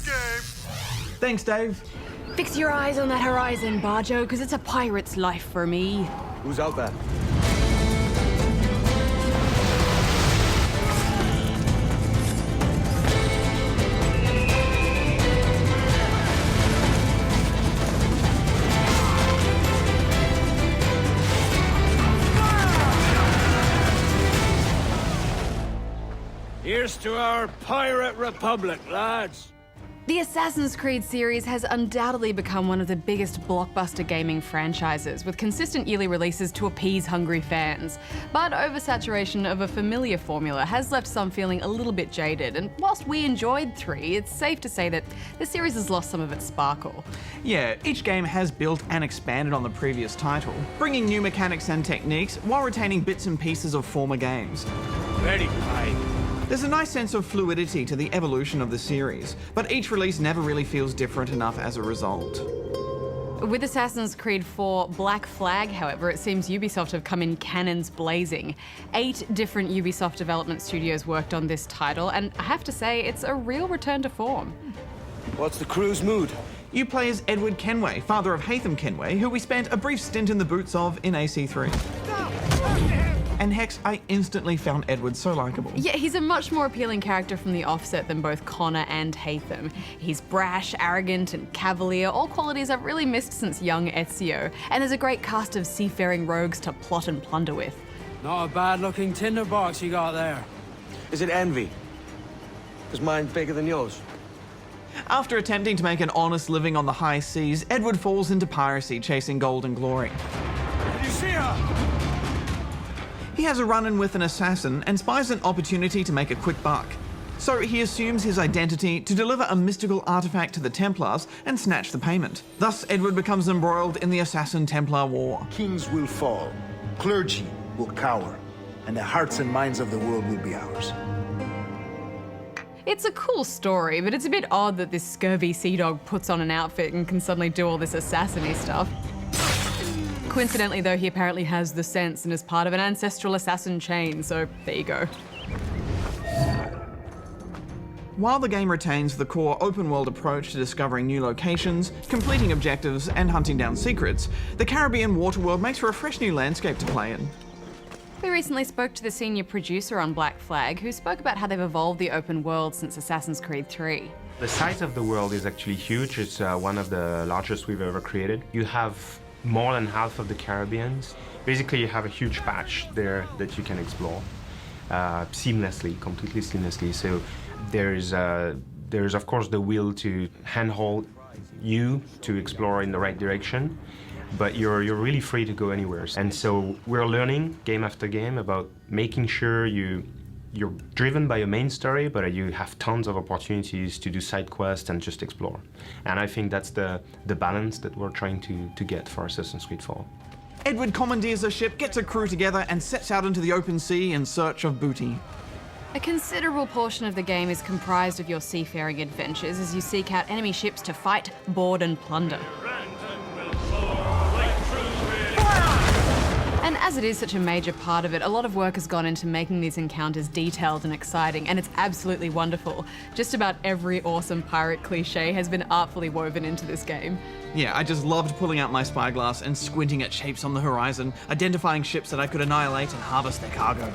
game. Thanks, Dave. Fix your eyes on that horizon, Barjo, because it's a pirate's life for me. Who's out there? Here's to our pirate republic, lads. The Assassin's Creed series has undoubtedly become one of the biggest blockbuster gaming franchises, with consistent yearly releases to appease hungry fans. But oversaturation of a familiar formula has left some feeling a little bit jaded, and whilst we enjoyed 3, it's safe to say that the series has lost some of its sparkle. Yeah, each game has built and expanded on the previous title, bringing new mechanics and techniques while retaining bits and pieces of former games. Very fine. There's a nice sense of fluidity to the evolution of the series, but each release never really feels different enough as a result. With Assassin's Creed 4 Black Flag, however, it seems Ubisoft have come in cannons blazing. 8 different Ubisoft development studios worked on this title, and I have to say, it's a real return to form. What's the crew's mood? You play as Edward Kenway, father of Haytham Kenway, who we spent a brief stint in the boots of in AC3. And Hex, I instantly found Edward so likeable. Yeah, he's a much more appealing character from the offset than both Connor and Haytham. He's brash, arrogant, and cavalier, all qualities I've really missed since young Ezio. And there's a great cast of seafaring rogues to plot and plunder with. Not a bad-looking tinderbox you got there. Is it envy? Is mine bigger than yours? After attempting to make an honest living on the high seas, Edward falls into piracy, chasing gold and glory. Did you see her? He has a run-in with an assassin and spies an opportunity to make a quick buck. So he assumes his identity to deliver a mystical artifact to the Templars and snatch the payment. Thus, Edward becomes embroiled in the Assassin-Templar War. Kings will fall, clergy will cower, and the hearts and minds of the world will be ours. It's a cool story, but it's a bit odd that this scurvy sea dog puts on an outfit and can suddenly do all this assassin-y stuff. Coincidentally, though, he apparently has the sense and is part of an ancestral assassin chain, so there you go. While the game retains the core open-world approach to discovering new locations, completing objectives, and hunting down secrets, the Caribbean waterworld makes for a fresh new landscape to play in. We recently spoke to the senior producer on Black Flag, who spoke about how they've evolved the open world since Assassin's Creed 3. The size of the world is actually huge. It's one of the largest we've ever created. You have more than half of the Caribbeans. Basically, you have a huge patch there that you can explore seamlessly, completely seamlessly. So there's of course the will to handhold you to explore in the right direction, but you're really free to go anywhere. And so we're learning game after game about making sure you're driven by a main story, but you have tons of opportunities to do side quests and just explore. And I think that's the balance that we're trying to get for Assassin's Creed 4. Edward commandeers a ship, gets a crew together, and sets out into the open sea in search of booty. A considerable portion of the game is comprised of your seafaring adventures as you seek out enemy ships to fight, board, and plunder. And as it is such a major part of it, a lot of work has gone into making these encounters detailed and exciting, and it's absolutely wonderful. Just about every awesome pirate cliche has been artfully woven into this game. Yeah, I just loved pulling out my spyglass and squinting at shapes on the horizon, identifying ships that I could annihilate and harvest their cargo.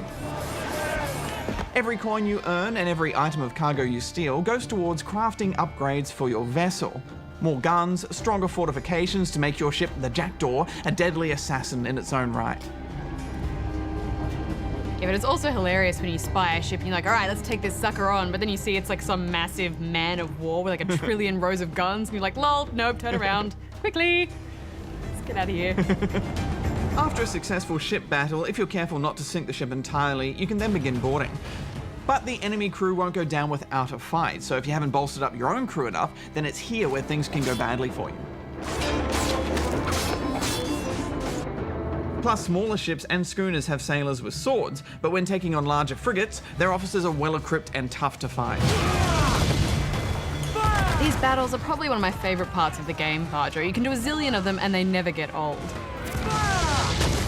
Every coin you earn and every item of cargo you steal goes towards crafting upgrades for your vessel. More guns, stronger fortifications to make your ship, the Jackdaw, a deadly assassin in its own right. Yeah, but it's also hilarious when you spy a ship and you're like, all right, let's take this sucker on, but then you see it's like some massive man of war with like a trillion rows of guns, and you're like, lol, nope, turn around, quickly, let's get out of here. After a successful ship battle, if you're careful not to sink the ship entirely, you can then begin boarding. But the enemy crew won't go down without a fight, so if you haven't bolstered up your own crew enough, then it's here where things can go badly for you. Plus, smaller ships and schooners have sailors with swords, but when taking on larger frigates, their officers are well-equipped and tough to fight. These battles are probably one of my favourite parts of the game, Barjo. You can do a zillion of them and they never get old.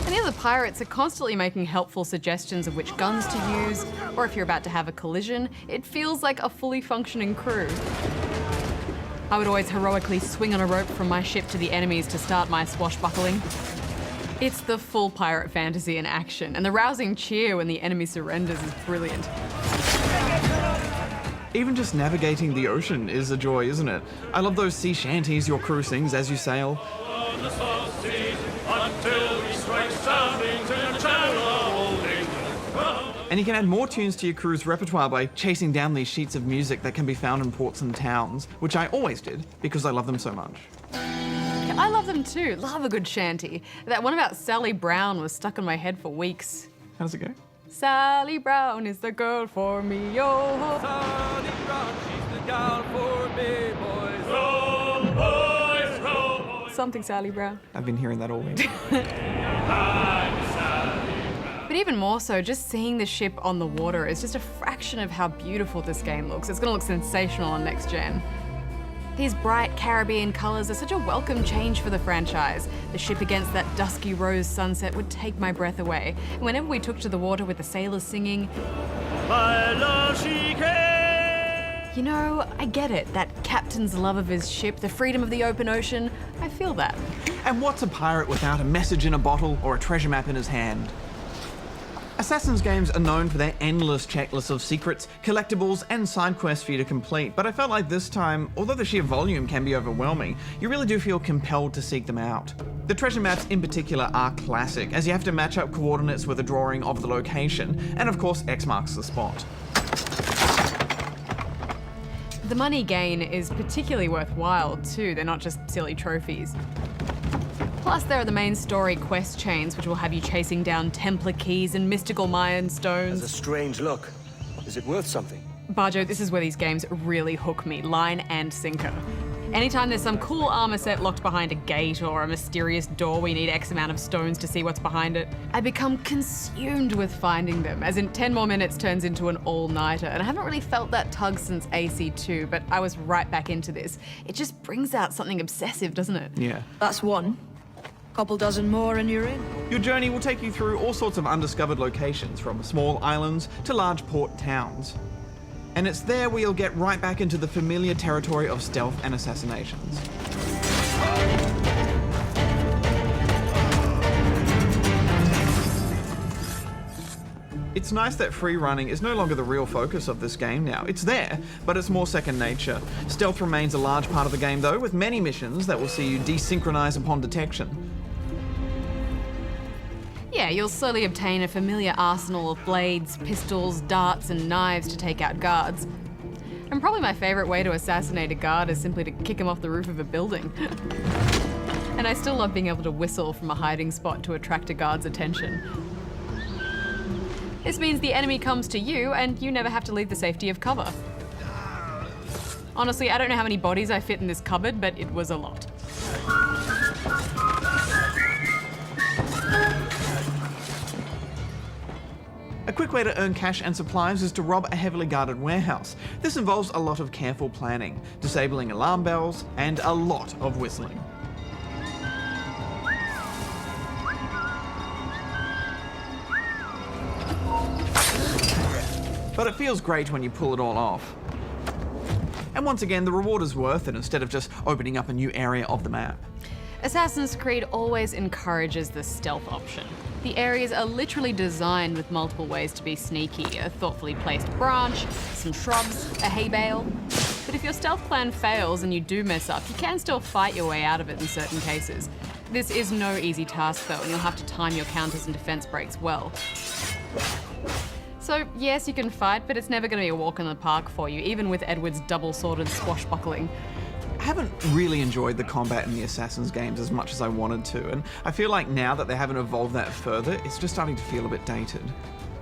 And the other pirates are constantly making helpful suggestions of which guns to use, or if you're about to have a collision, it feels like a fully functioning crew. I would always heroically swing on a rope from my ship to the enemies to start my swashbuckling. It's the full pirate fantasy in action, and the rousing cheer when the enemy surrenders is brilliant. Even just navigating the ocean is a joy, isn't it? I love those sea shanties your crew sings as you sail. And you can add more tunes to your crew's repertoire by chasing down these sheets of music that can be found in ports and towns, which I always did because I love them so much. I love them too. Love a good shanty. That one about Sally Brown was stuck in my head for weeks. How does it go? Sally Brown is the girl for me, yo. Sally Brown, she's the gal for me, boys. Roll, boys, roll, boys. Something Sally Brown. I've been hearing that all week. But even more so, just seeing the ship on the water is just a fraction of how beautiful this game looks. It's going to look sensational on next gen. These bright Caribbean colours are such a welcome change for the franchise. The ship against that dusky rose sunset would take my breath away. And whenever we took to the water with the sailors singing, My love, she came. you know, I get it. That captain's love of his ship, the freedom of the open ocean, I feel that. And what's a pirate without a message in a bottle or a treasure map in his hand? Assassin's games are known for their endless checklists of secrets, collectibles, and side quests for you to complete, but I felt like this time, although the sheer volume can be overwhelming, you really do feel compelled to seek them out. The treasure maps in particular are classic, as you have to match up coordinates with a drawing of the location, and of course X marks the spot. The money gain is particularly worthwhile too, they're not just silly trophies. Plus, there are the main story quest chains, which will have you chasing down Templar keys and mystical Mayan Has a stones. strange look. Is it worth something? Barjo, this is where these games really hook me, line and sinker. Anytime there's some cool armor set locked behind a gate or a mysterious door where you need X amount of stones to see what's behind it, I become consumed with finding them, as in 10 more minutes turns into an all-nighter. And I haven't really felt that tug since AC2, but I was right back into this. It just brings out something obsessive, doesn't it? Yeah. That's one. Couple dozen more and you're in. Your journey will take you through all sorts of undiscovered locations, from small islands to large port towns. And it's there where you'll get right back into the familiar territory of stealth and assassinations. It's nice that free running is no longer the real focus of this game now. It's there, but it's more second nature. Stealth remains a large part of the game though, with many missions that will see you desynchronize upon detection. Yeah, you'll slowly obtain a familiar arsenal of blades, pistols, darts, and knives to take out guards. And probably my favourite way to assassinate a guard is simply to kick him off the roof of a building. And I still love being able to whistle from a hiding spot to attract a guard's attention. This means the enemy comes to you and you never have to leave the safety of cover. Honestly, I don't know how many bodies I fit in this cupboard, but it was a lot. A quick way to earn cash and supplies is to rob a heavily guarded warehouse. This involves a lot of careful planning, disabling alarm bells, and a lot of whistling. But it feels great when you pull it all off. And once again, the reward is worth it instead of just opening up a new area of the map. Assassin's Creed always encourages the stealth option. The areas are literally designed with multiple ways to be sneaky. A thoughtfully placed branch, some shrubs, a hay bale. But if your stealth plan fails and you do mess up, you can still fight your way out of it in certain cases. This is no easy task though, and you'll have to time your counters and defense breaks well. So yes, you can fight, but it's never going to be a walk in the park for you, even with Edward's double-sworded swashbuckling. I haven't really enjoyed the combat in the Assassin's games as much as I wanted to, and I feel like now that they haven't evolved that further, it's just starting to feel a bit dated.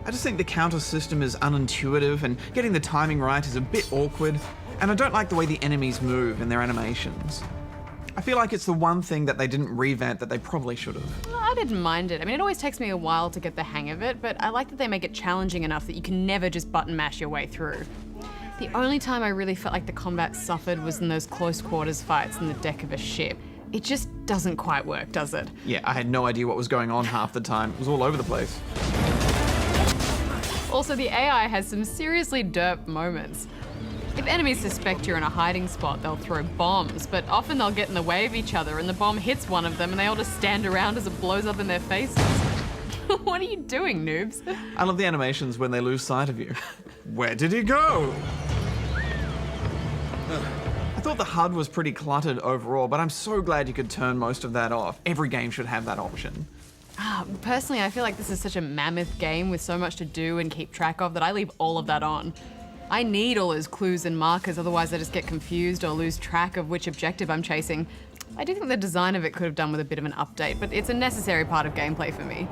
I just think the counter system is unintuitive, and getting the timing right is a bit awkward, and I don't like the way the enemies move and their animations. I feel like it's the one thing that they didn't revamp that they probably should have. I didn't mind it. I mean, it always takes me a while to get the hang of it, but I like that they make it challenging enough that you can never just button mash your way through. The only time I really felt like the combat suffered was in those close quarters fights in the deck of a ship. It just doesn't quite work, does it? Yeah, I had no idea what was going on half the time. It was all over the place. Also, the AI has some seriously derp moments. If enemies suspect you're in a hiding spot, they'll throw bombs, but often they'll get in the way of each other and the bomb hits one of them and they all just stand around as it blows up in their faces. What are you doing, noobs? I love the animations when they lose sight of you. Where did he go? I thought the HUD was pretty cluttered overall, but I'm so glad you could turn most of that off. Every game should have that option. Personally, I feel like this is such a mammoth game with so much to do and keep track of that I leave all of that on. I need all those clues and markers, otherwise I just get confused or lose track of which objective I'm chasing. I do think the design of it could have done with a bit of an update, but it's a necessary part of gameplay for me.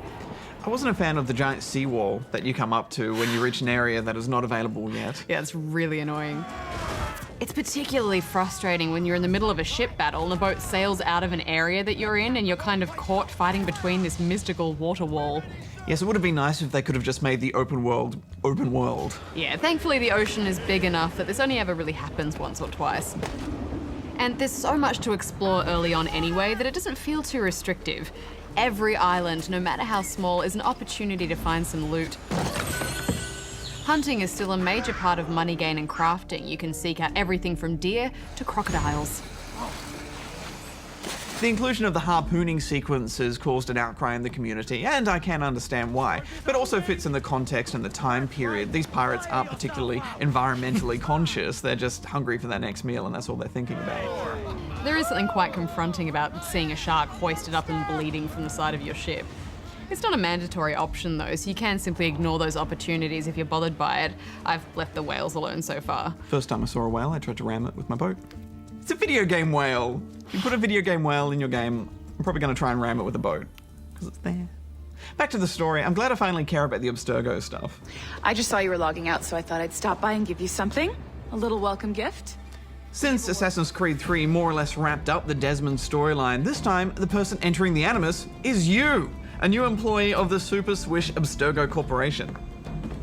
I wasn't a fan of the giant seawall that you come up to when you reach an area that is not available yet. Yeah, it's really annoying. It's particularly frustrating when you're in the middle of a ship battle and the boat sails out of an area that you're in and you're kind of caught fighting between this mystical water wall. Yes, it would have been nice if they could have just made the open world. Yeah, thankfully the ocean is big enough that this only ever really happens once or twice. And there's so much to explore early on anyway that it doesn't feel too restrictive. Every island, no matter how small, is an opportunity to find some loot. Hunting is still a major part of money gain and crafting. You can seek out everything from deer to crocodiles. The inclusion of the harpooning sequences caused an outcry in the community, and I can understand why, but also fits in the context and the time period. These pirates aren't particularly environmentally conscious, they're just hungry for their next meal and that's all they're thinking about. There is something quite confronting about seeing a shark hoisted up and bleeding from the side of your ship. It's not a mandatory option though, so you can simply ignore those opportunities if you're bothered by it. I've left the whales alone so far. First time I saw a whale, I tried to ram it with my boat. It's a video game whale. You put a video game whale in your game, I'm probably going to try and ram it with a boat, because it's there. Back to the story. I'm glad I finally care about the Abstergo stuff. I just saw you were logging out, so I thought I'd stop by and give you something. A little welcome gift. Since Assassin's Creed 3 more or less wrapped up the Desmond storyline, this time the person entering the Animus is you, a new employee of the Super Swish Abstergo Corporation.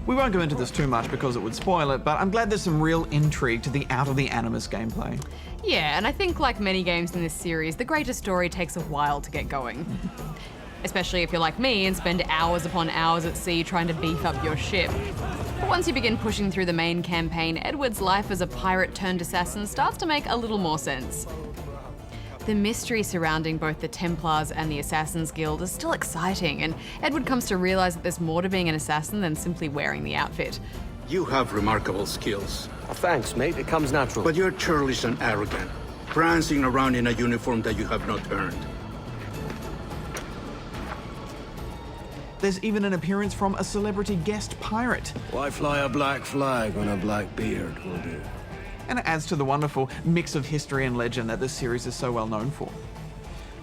We won't go into this too much because it would spoil it, but I'm glad there's some real intrigue to the Out of the Animus gameplay. Yeah, and I think like many games in this series, the greater story takes a while to get going. Especially if you're like me and spend hours upon hours at sea trying to beef up your ship. But once you begin pushing through the main campaign, Edward's life as a pirate turned assassin starts to make a little more sense. The mystery surrounding both the Templars and the Assassin's Guild is still exciting, and Edward comes to realize that there's more to being an assassin than simply wearing the outfit. You have remarkable skills. Thanks, mate. It comes natural. But you're churlish and arrogant, prancing around in a uniform that you have not earned. There's even an appearance from a celebrity guest pirate. Why fly a black flag when a black beard will do? And it adds to the wonderful mix of history and legend that this series is so well known for.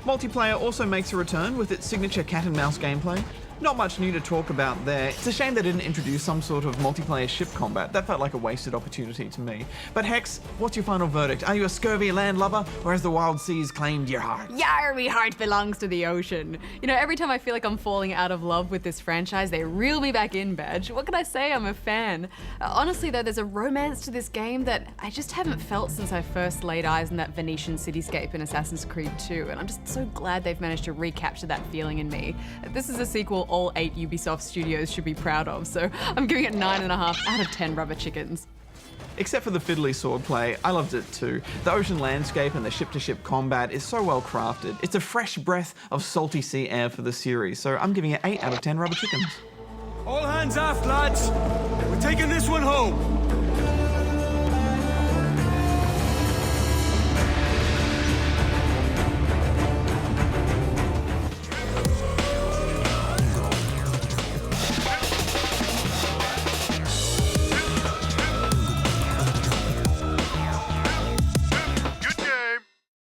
Multiplayer also makes a return with its signature cat and mouse gameplay. Not much new to talk about there. It's a shame they didn't introduce some sort of multiplayer ship combat. That felt like a wasted opportunity to me. But Hex, what's your final verdict? Are you a scurvy landlubber, or has the wild seas claimed your heart? Yar, me heart belongs to the ocean. You know, every time I feel like I'm falling out of love with this franchise, they reel me back in, Badge. What can I say? I'm a fan. Honestly though, there's a romance to this game that I just haven't felt since I first laid eyes on that Venetian cityscape in Assassin's Creed 2, and I'm just so glad they've managed to recapture that feeling in me. This is a sequel all 8 Ubisoft studios should be proud of, so I'm giving it 9.5 out of 10 rubber chickens. Except for the fiddly swordplay, I loved it too. The ocean landscape and the ship-to-ship combat is so well crafted. It's a fresh breath of salty sea air for the series, so I'm giving it 8 out of 10 rubber chickens. All hands aft, lads. We're taking this one home.